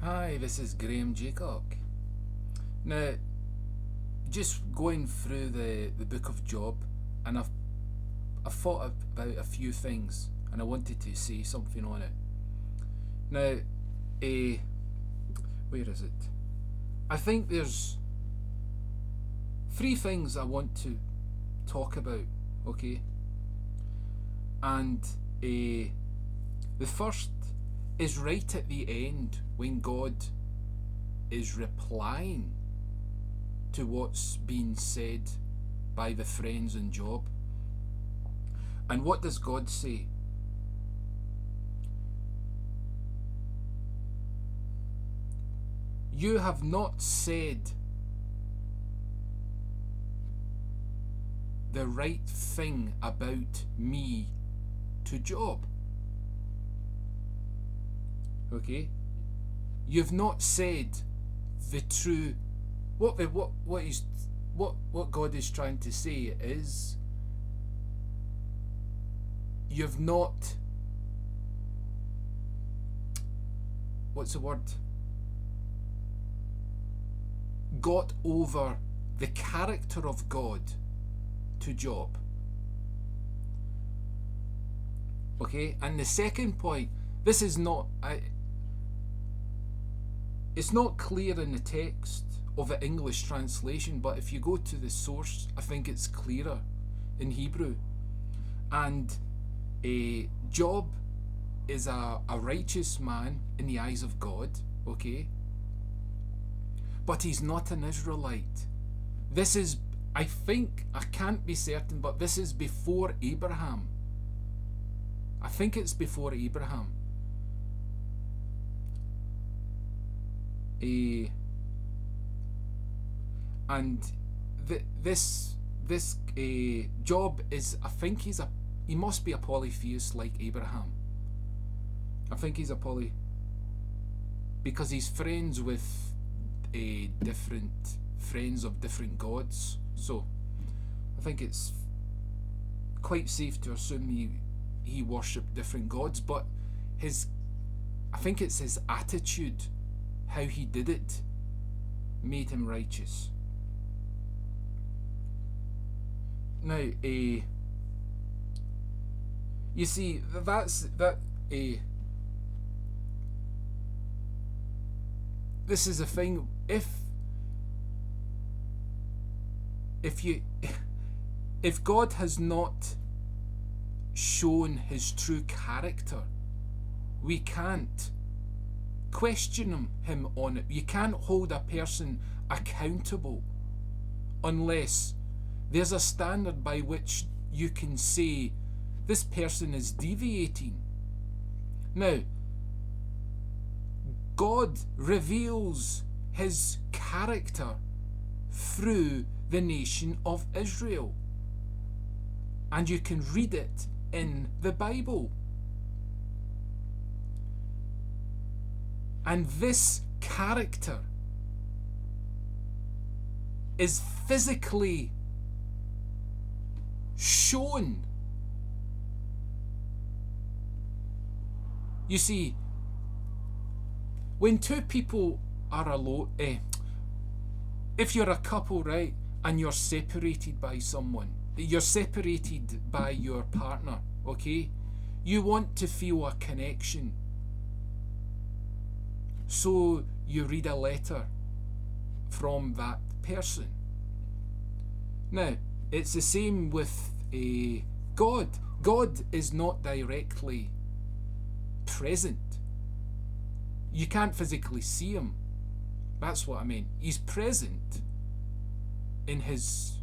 Hi, this is Graham Jeacocke. Now, just going through the book of Job, and I've thought about a few things, and I wanted to say something on it. Now, where is it? I think there's three things I want to talk about, okay? And the first is right at the end when God is replying to what's been said by the friends in Job. And what does God say? You have not said the right thing about me to Job. Okay? You've not said the true what God is trying to say is you've not what's the word? Got over the character of God to Job. Okay? And the second point, this is not it's not clear in the text of the English translation, but if you go to the source, I think it's clearer in Hebrew. And Job is a righteous man in the eyes of God, okay? But he's not an Israelite. This is, I think, I can't be certain, but this is before Abraham. I think it's before Abraham. And this Job is, I think he must be a polytheist like Abraham. I think he's a because he's friends with different friends of different gods. So I think it's quite safe to assume he worshipped different gods, but I think it's his attitude, how he did it, made him righteous. Now, you see, this is a thing. If God has not shown his true character, we can't question him on it. You can't hold a person accountable unless there's a standard by which you can say this person is deviating. Now, God reveals his character through the nation of Israel, and you can read it in the Bible. And this character is physically shown. You see, when two people are alone, if you're a couple, right, and you're separated by someone, you're separated by your partner, okay, you want to feel a connection. So you read a letter from that person. Now, it's the same with God. God is not directly present. You can't physically see him. That's what I mean. He's present in his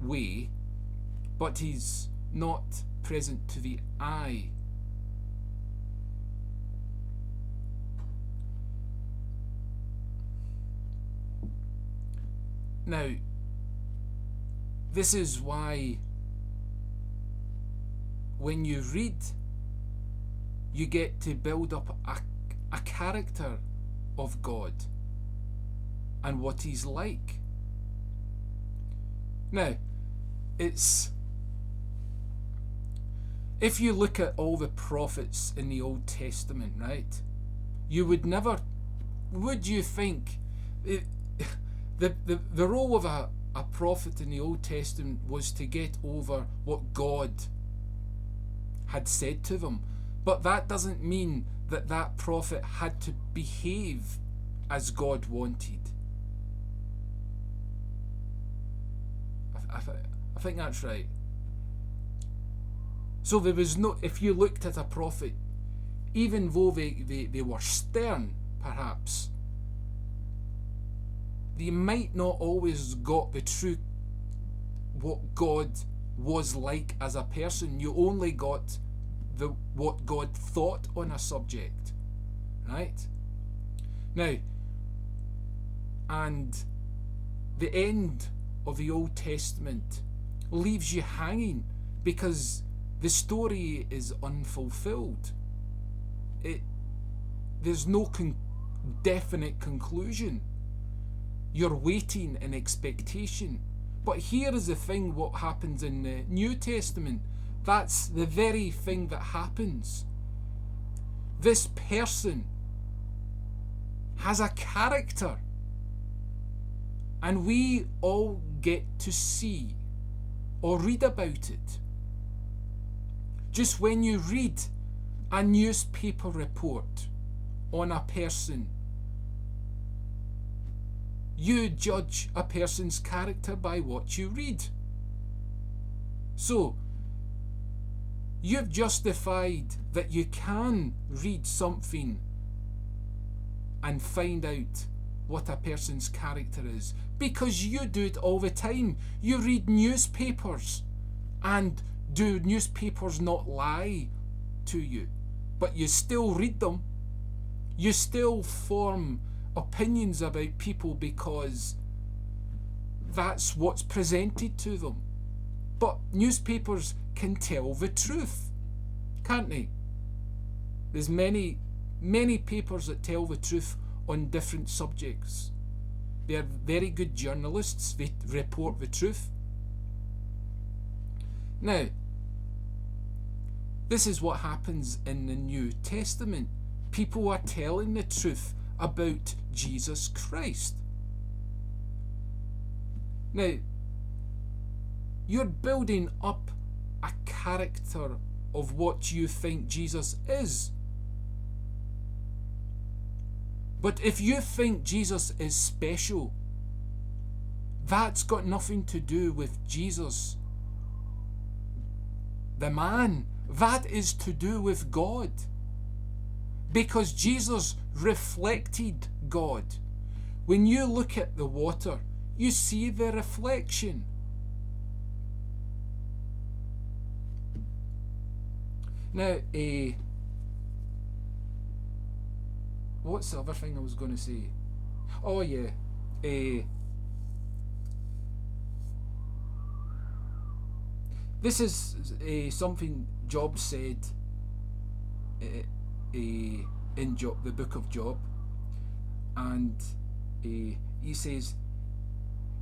way, but he's not present to the eye. Now, this is why when you read, you get to build up a character of God and what he's like. Now, it's if you look at all the prophets in the Old Testament, right, You would never, would you think, the role of a prophet in the Old Testament was to get over what God had said to them. But that doesn't mean that that prophet had to behave as God wanted. I think that's right. So there was no, if you looked at a prophet, even though they were stern, perhaps, they might not always got the true, what God was like as a person. You only got what God thought on a subject, right? Now, and the end of the Old Testament leaves you hanging because the story is unfulfilled. There's no definite conclusion. You're waiting in expectation. But here is the thing, what happens in the New Testament. That's the very thing that happens. This person has a character, and we all get to see or read about it. Just when you read a newspaper report on a person, you judge a person's character by what you read. So, you've justified that you can read something and find out what a person's character is, because you do it all the time. You read newspapers, and do newspapers not lie to you? But you still read them. You still form opinions about people because that's what's presented to them. But newspapers can tell the truth, can't they? There's many papers that tell the truth on different subjects. They are very good journalists. They report the truth. Now, this is what happens in the New Testament. People are telling the truth about Jesus Christ. Now, you're building up a character of what you think Jesus is. But if you think Jesus is special, that's got nothing to do with Jesus, the man. That is to do with God. Because Jesus reflected God. When you look at the water, you see the reflection. Now, what's the other thing I was going to say? Oh yeah, this is something Job said in Job, the book of Job, and he says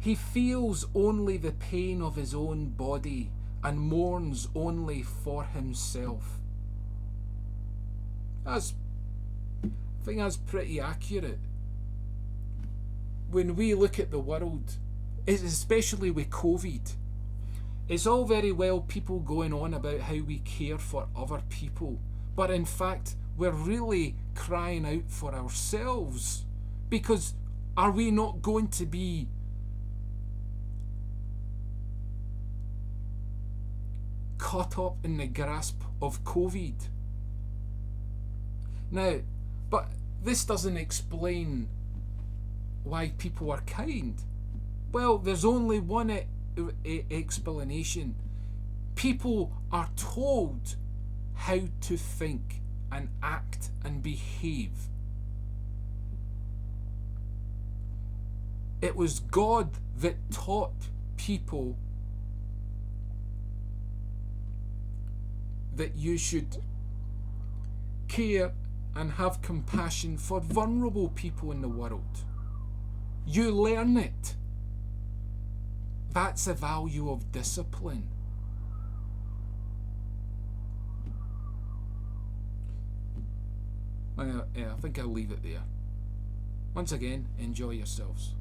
he feels only the pain of his own body and mourns only for himself. I think that's pretty accurate. When we look at the world, especially with COVID, it's all very well people going on about how we care for other people, but in fact we're really crying out for ourselves, because are we not going to be caught up in the grasp of COVID? Now, but this doesn't explain why people are kind. Well, there's only one explanation. People are told how to think and act and behave. It was God that taught people that you should care and have compassion for vulnerable people in the world. You learn it. That's the value of discipline. I think I'll leave it there. Once again, enjoy yourselves.